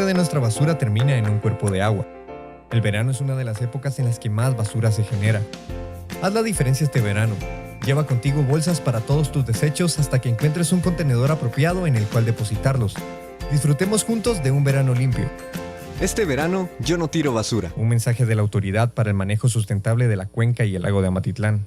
parte de nuestra basura termina en un cuerpo de agua. El verano es una de las épocas en las que más basura se genera. Haz la diferencia este verano. Lleva contigo bolsas para todos tus desechos hasta que encuentres un contenedor apropiado en el cual depositarlos. Disfrutemos juntos de un verano limpio. Este verano yo no tiro basura. Un mensaje de la Autoridad para el Manejo Sustentable de la Cuenca y el Lago de Amatitlán.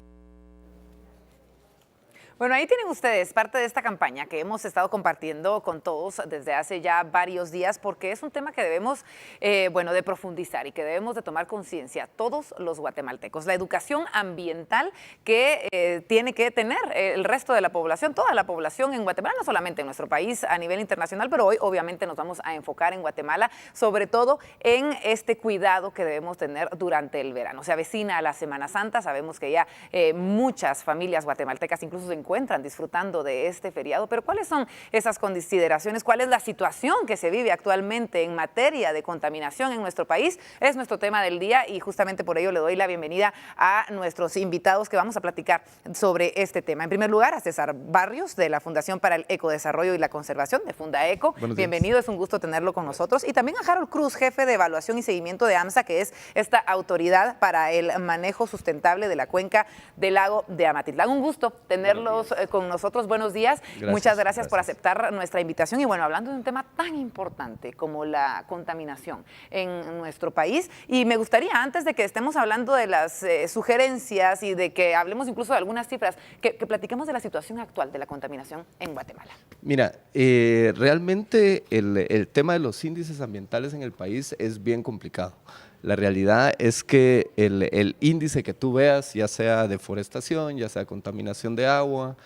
Bueno, ahí tienen ustedes parte de esta campaña que hemos estado compartiendo con todos desde hace ya varios días, porque es un tema que debemos, de profundizar y que debemos de tomar conciencia todos los guatemaltecos. La educación ambiental que tiene que tener el resto de la población, toda la población en Guatemala, no solamente en nuestro país a nivel internacional, pero hoy obviamente nos vamos a enfocar en Guatemala, sobre todo en este cuidado que debemos tener durante el verano. Se avecina la Semana Santa, sabemos que ya muchas familias guatemaltecas incluso se encuentran disfrutando de este feriado, pero ¿cuáles son esas consideraciones? ¿Cuál es la situación que se vive actualmente en materia de contaminación en nuestro país? Es nuestro tema del día y justamente por ello le doy la bienvenida a nuestros invitados que vamos a platicar sobre este tema. En primer lugar, a César Barrios, de la Fundación para el Ecodesarrollo y la Conservación, de Fundaeco. Bienvenido, es un gusto tenerlo con nosotros. Y también a Harold Cruz, jefe de evaluación y seguimiento de AMSA, que es esta autoridad para el manejo sustentable de la cuenca del lago de Amatitlán. Un gusto tenerlos con nosotros. Buenos días. Muchas gracias por aceptar nuestra invitación. Y bueno, hablando de un tema tan importante como la contaminación en nuestro país, y me gustaría, antes de que estemos hablando de las sugerencias y de que hablemos incluso de algunas cifras, que platiquemos de la situación actual de la contaminación en Guatemala. Mira, realmente el tema de los índices ambientales en el país es bien complicado. La realidad es que el índice que tú veas, ya sea deforestación, ya sea contaminación de agua,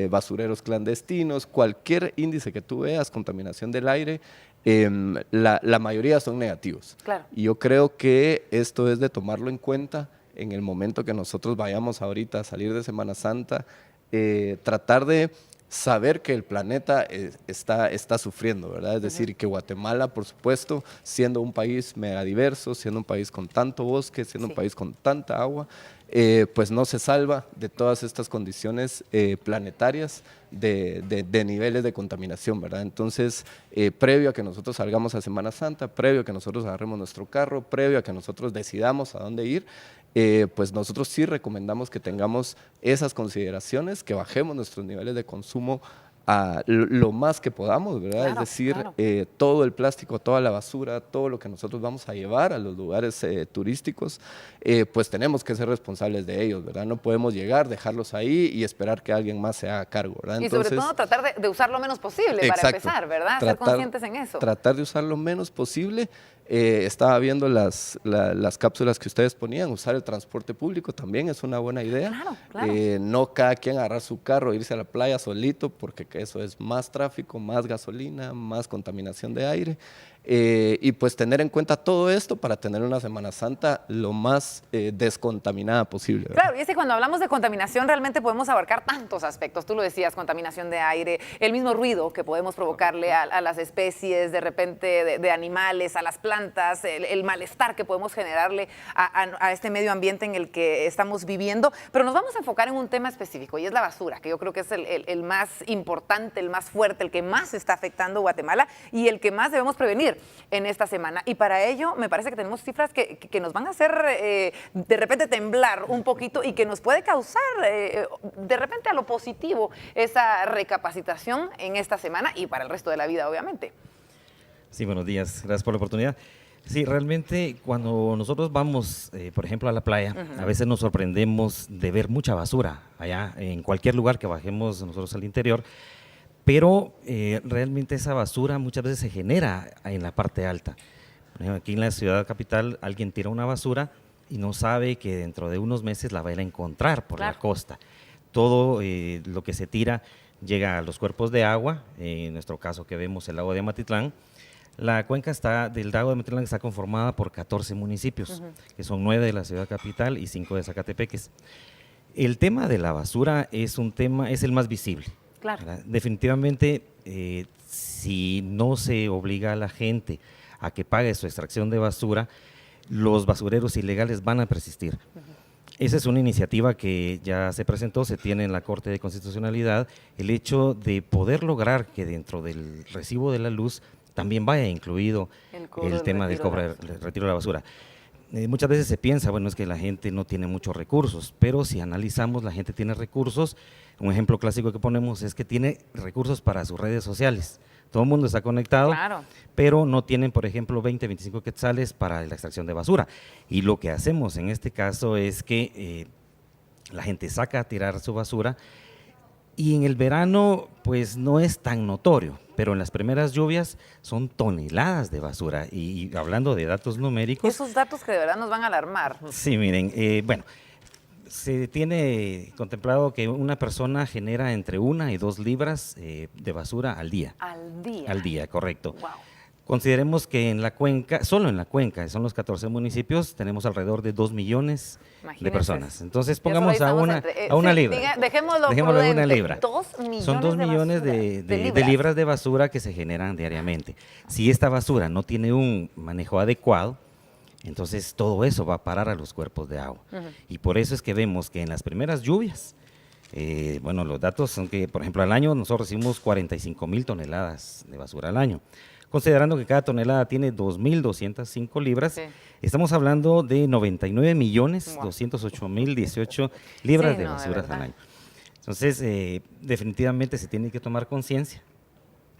basureros clandestinos, cualquier índice que tú veas, contaminación del aire, la mayoría son negativos. Claro. Y yo creo que esto es de tomarlo en cuenta en el momento que nosotros vayamos ahorita a salir de Semana Santa, tratar de saber que el planeta está sufriendo, ¿verdad? Es decir, que Guatemala, por supuesto, siendo un país megadiverso, siendo un país con tanto bosque, siendo un país con tanta agua, pues no se salva de todas estas condiciones planetarias de niveles de contaminación, ¿verdad? Entonces, previo a que nosotros salgamos a Semana Santa, previo a que nosotros agarremos nuestro carro, previo a que nosotros decidamos a dónde ir, pues nosotros sí recomendamos que tengamos esas consideraciones, que bajemos nuestros niveles de consumo a lo más que podamos, ¿verdad? Claro, es decir, claro. todo el plástico, toda la basura, todo lo que nosotros vamos a llevar a los lugares turísticos, pues tenemos que ser responsables de ellos, ¿verdad? No podemos llegar, dejarlos ahí y esperar que alguien más se haga cargo, ¿verdad? Entonces, y sobre todo tratar de usar lo menos posible, para empezar, ¿verdad? Ser conscientes en eso. Tratar de usar lo menos posible. Estaba viendo las cápsulas que ustedes ponían, usar el transporte público también es una buena idea. Claro, claro. No cada quien agarrar su carro, irse a la playa solito, porque eso es más tráfico, más gasolina, más contaminación de aire. Y pues tener en cuenta todo esto para tener una Semana Santa lo más descontaminada posible, ¿verdad? Claro, y es que cuando hablamos de contaminación realmente podemos abarcar tantos aspectos. Tú lo decías, contaminación de aire, el mismo ruido que podemos provocarle a las especies, de repente de animales, a las plantas, el malestar que podemos generarle a este medio ambiente en el que estamos viviendo. Pero nos vamos a enfocar en un tema específico y es la basura, que yo creo que es el más importante, el más fuerte, el que más está afectando a Guatemala y el que más debemos prevenir en esta semana. Y para ello me parece que tenemos cifras que nos van a hacer de repente temblar un poquito y que nos puede causar de repente a lo positivo esa recapacitación en esta semana y para el resto de la vida, obviamente. Sí, buenos días, gracias por la oportunidad. Sí, realmente cuando nosotros vamos, por ejemplo, a la playa, a veces nos sorprendemos de ver mucha basura allá, en cualquier lugar que bajemos nosotros al interior. Pero realmente esa basura muchas veces se genera en la parte alta. Por ejemplo, aquí en la ciudad capital alguien tira una basura y no sabe que dentro de unos meses la va a ir a encontrar por la costa. Todo lo que se tira llega a los cuerpos de agua, en nuestro caso que vemos el lago de Amatitlán. La cuenca del lago de Amatitlán está conformada por 14 municipios, que son 9 de la ciudad capital y 5 de Zacatepeques. El tema de la basura es el más visible. Claro. Definitivamente, si no se obliga a la gente a que pague su extracción de basura, los basureros ilegales van a persistir. Esa es una iniciativa que ya se presentó, se tiene en la Corte de Constitucionalidad, el hecho de poder lograr que dentro del recibo de la luz también vaya incluido el tema del retiro de la basura. Muchas veces se piensa, bueno, es que la gente no tiene muchos recursos, pero si analizamos, la gente tiene recursos. Un ejemplo clásico que ponemos es que tiene recursos para sus redes sociales. Todo el mundo está conectado, claro, pero no tienen, por ejemplo, 20, 25 quetzales para la extracción de basura. Y lo que hacemos en este caso es que la gente saca a tirar su basura y en el verano pues no es tan notorio, pero en las primeras lluvias son toneladas de basura. Y hablando de datos numéricos… Esos datos que de verdad nos van a alarmar. Sí, miren, bueno, se tiene contemplado que una persona genera entre 1 y 2 libras de basura al día. Al día. Al día, correcto. Wow. Consideremos que en la cuenca, solo en la cuenca, son los 14 municipios, tenemos alrededor de 2 millones de personas. Entonces pongamos a una libra. Dejémoslo a una libra. 2 millones son 2 millones de libras de basura que se generan diariamente. Si esta basura no tiene un manejo adecuado, entonces todo eso va a parar a los cuerpos de agua. Y por eso es que vemos que en las primeras lluvias, bueno, los datos son que, por ejemplo, al año nosotros recibimos 45,000 toneladas de basura al año. Considerando que cada tonelada tiene 2.205 libras, sí, estamos hablando de 99.208.018 libras de basura al año. Entonces, definitivamente se tiene que tomar conciencia,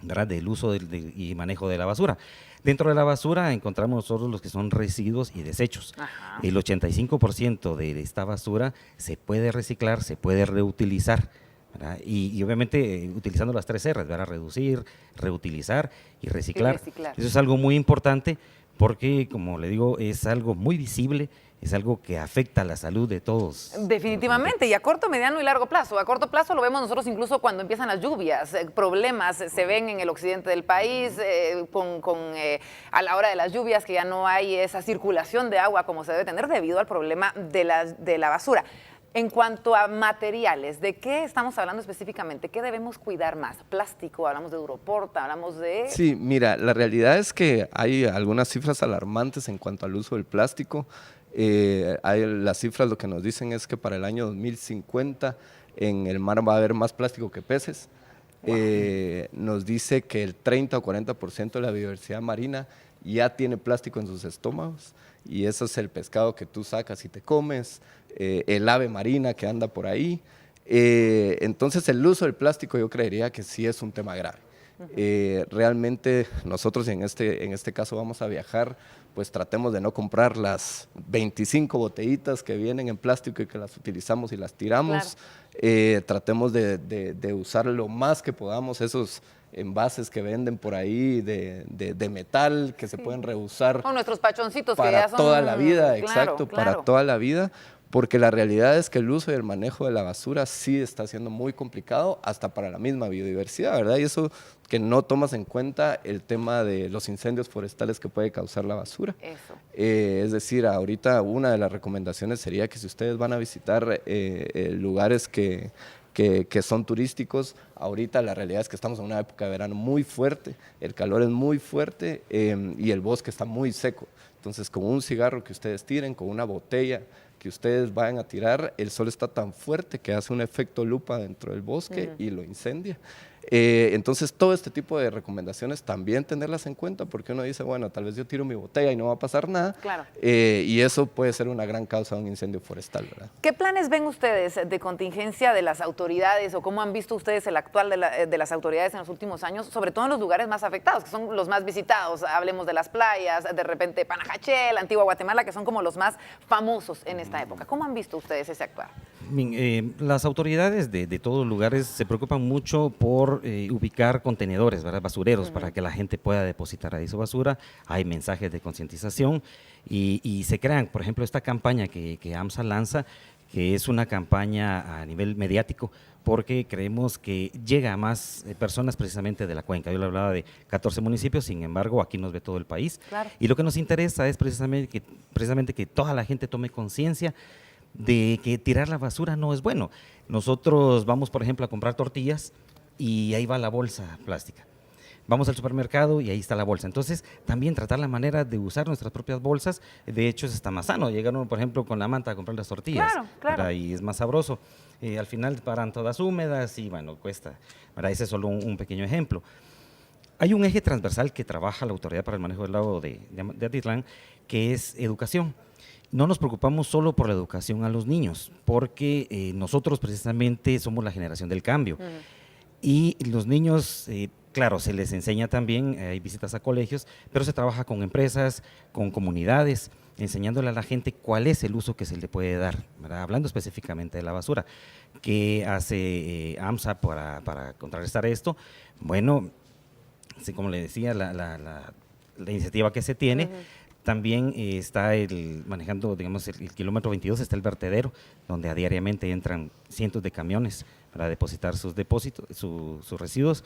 ¿verdad?, del uso y manejo de la basura. Dentro de la basura encontramos nosotros los que son residuos y desechos. Ajá. El 85% de esta basura se puede reciclar, se puede reutilizar, ¿verdad? Y obviamente utilizando las 3 R's, ¿verdad? Reducir, reutilizar y reciclar. Eso es algo muy importante porque, como le digo, es algo muy visible, es algo que afecta a la salud de todos. Definitivamente, y a corto, mediano y largo plazo. A corto plazo lo vemos nosotros incluso cuando empiezan las lluvias. Problemas se ven en el occidente del país a la hora de las lluvias, que ya no hay esa circulación de agua como se debe tener debido al problema de la basura. En cuanto a materiales, ¿de qué estamos hablando específicamente? ¿Qué debemos cuidar más? ¿Plástico? ¿Hablamos de Duroporta? ¿Hablamos de...? Sí, mira, la realidad es que hay algunas cifras alarmantes en cuanto al uso del plástico. Las cifras lo que nos dicen es que para el año 2050 en el mar va a haber más plástico que peces. Wow. Nos dice que el 30 o 40% de la biodiversidad marina ya tiene plástico en sus estómagos, y eso es el pescado que tú sacas y te comes, el ave marina que anda por ahí. Entonces el uso del plástico yo creería que sí es un tema grave. Realmente nosotros en este caso vamos a viajar, pues tratemos de no comprar las 25 botellitas que vienen en plástico y que las utilizamos y las tiramos. Claro. Tratemos de usar lo más que podamos esos envases que venden por ahí de metal que se pueden reusar. O nuestros pachoncitos para que ya son… toda la vida, claro, exacto, claro, para toda la vida. Porque la realidad es que el uso y el manejo de la basura sí está siendo muy complicado hasta para la misma biodiversidad, ¿verdad? Y eso que no tomas en cuenta el tema de los incendios forestales que puede causar la basura. Eso. Es decir, ahorita una de las recomendaciones sería que si ustedes van a visitar lugares que son turísticos, ahorita la realidad es que estamos en una época de verano muy fuerte, el calor es muy fuerte y el bosque está muy seco. Entonces, con un cigarro que ustedes tiren, con una botella que ustedes vayan a tirar, el sol está tan fuerte que hace un efecto lupa dentro del bosque y lo incendia. Entonces, todo este tipo de recomendaciones también tenerlas en cuenta, porque uno dice, bueno, tal vez yo tiro mi botella y no va a pasar nada, claro, y eso puede ser una gran causa de un incendio forestal, ¿verdad? ¿Qué planes ven ustedes de contingencia de las autoridades o cómo han visto ustedes el actual de las autoridades en los últimos años, sobre todo en los lugares más afectados, que son los más visitados? Hablemos de las playas, de repente Panajachel, Antigua Guatemala, que son como los más famosos en esta época. ¿Cómo han visto ustedes ese actuar? Las autoridades de todos los lugares se preocupan mucho por ubicar contenedores, ¿verdad?, basureros, para que la gente pueda depositar ahí su basura. Hay mensajes de concientización y se crean, por ejemplo, esta campaña que AMSA lanza, que es una campaña a nivel mediático, porque creemos que llega a más personas precisamente de la cuenca. Yo le hablaba de 14 municipios, sin embargo, aquí nos ve todo el país. Claro. Y lo que nos interesa es precisamente que toda la gente tome conciencia de que tirar la basura no es bueno. Nosotros vamos, por ejemplo, a comprar tortillas y ahí va la bolsa plástica. Vamos al supermercado y ahí está la bolsa. Entonces, también tratar la manera de usar nuestras propias bolsas. De hecho, está más sano. Llegaron, por ejemplo, con la manta a comprar las tortillas. Claro, claro. Y es más sabroso. Al final paran todas húmedas y, bueno, cuesta. Ese es solo un pequeño ejemplo. Hay un eje transversal que trabaja la Autoridad para el Manejo del Agua de Atitlán, que es educación. No nos preocupamos solo por la educación a los niños, porque nosotros precisamente somos la generación del cambio. Y los niños, claro, se les enseña también, hay visitas a colegios, pero se trabaja con empresas, con comunidades, enseñándole a la gente cuál es el uso que se le puede dar, ¿verdad? Hablando específicamente de la basura. ¿Qué hace AMSA para contrarrestar esto? Bueno, así como le decía, la iniciativa que se tiene, también está manejando, digamos, el kilómetro 22, está el vertedero, donde diariamente entran cientos de camiones para depositar sus residuos.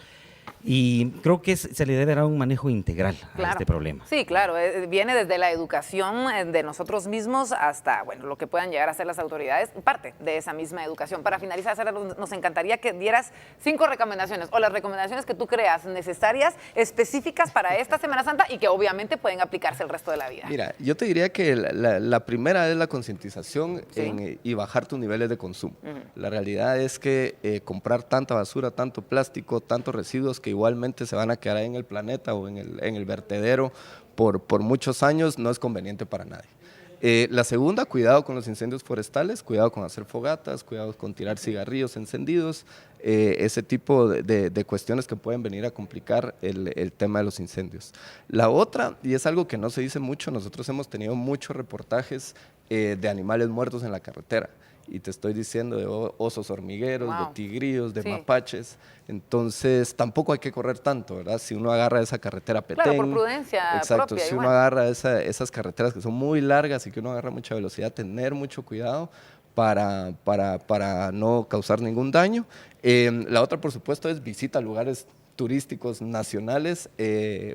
Y creo que se le debe dar un manejo integral a este problema. Sí, claro, viene desde la educación de nosotros mismos hasta, bueno, lo que puedan llegar a hacer las autoridades, parte de esa misma educación. Para finalizar, Sara, nos encantaría que dieras 5 recomendaciones o las recomendaciones que tú creas necesarias, específicas para esta Semana Santa y que obviamente pueden aplicarse el resto de la vida. Mira, yo te diría que la primera es la concientización y bajar tus niveles de consumo. La realidad es que comprar tanta basura, tanto plástico, tantos residuos que igualmente se van a quedar ahí en el planeta o en el vertedero por muchos años, no es conveniente para nadie. La segunda, cuidado con los incendios forestales, cuidado con hacer fogatas, cuidado con tirar cigarrillos encendidos, ese tipo de cuestiones que pueden venir a complicar el tema de los incendios. La otra, y es algo que no se dice mucho, nosotros hemos tenido muchos reportajes de animales muertos en la carretera. Y te estoy diciendo de osos hormigueros, de tigrillos, de mapaches. Entonces, tampoco hay que correr tanto, ¿verdad? Si uno agarra esa carretera Petén. Claro, por prudencia propia. Si uno agarra esas carreteras que son muy largas y que uno agarra mucha velocidad, tener mucho cuidado para no causar ningún daño. La otra, por supuesto, es visita a lugares turísticos nacionales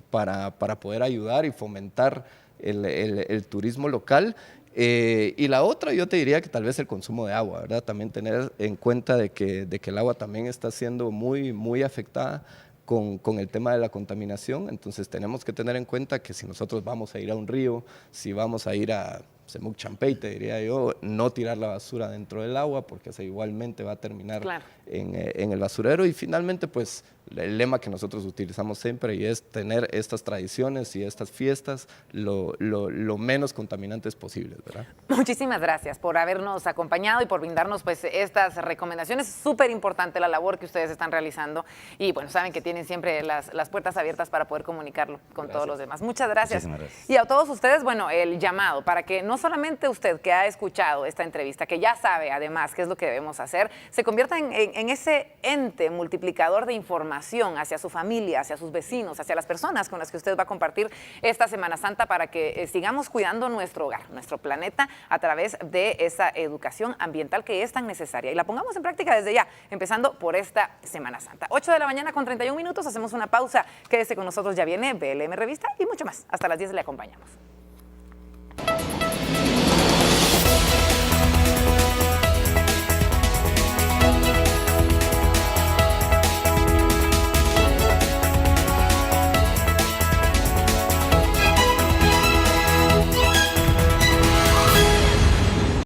para poder ayudar y fomentar el turismo local. Y la otra, yo te diría que tal vez el consumo de agua, ¿verdad? También tener en cuenta de que el agua también está siendo muy, muy afectada con el tema de la contaminación. Entonces tenemos que tener en cuenta que si nosotros vamos a ir a un río, si vamos a ir a Semuc Champey, te diría yo, no tirar la basura dentro del agua, porque eso igualmente va a terminar en el basurero. Y finalmente, pues, el lema que nosotros utilizamos siempre y es tener estas tradiciones y estas fiestas lo menos contaminantes posibles, ¿verdad? Muchísimas gracias por habernos acompañado y por brindarnos pues estas recomendaciones. Súper importante la labor que ustedes están realizando y bueno, saben que tienen siempre las puertas abiertas para poder comunicarlo con todos los demás. Muchas gracias. Y a todos ustedes, bueno, el llamado para que no solamente usted que ha escuchado esta entrevista, que ya sabe además qué es lo que debemos hacer, se convierta en ese ente multiplicador de información hacia su familia, hacia sus vecinos, hacia las personas con las que usted va a compartir esta Semana Santa para que sigamos cuidando nuestro hogar, nuestro planeta a través de esa educación ambiental que es tan necesaria y la pongamos en práctica desde ya, empezando por esta Semana Santa. 8 de la mañana con 31 minutos, hacemos una pausa, quédese con nosotros, ya viene BLM Revista y mucho más. Hasta las 10 le acompañamos.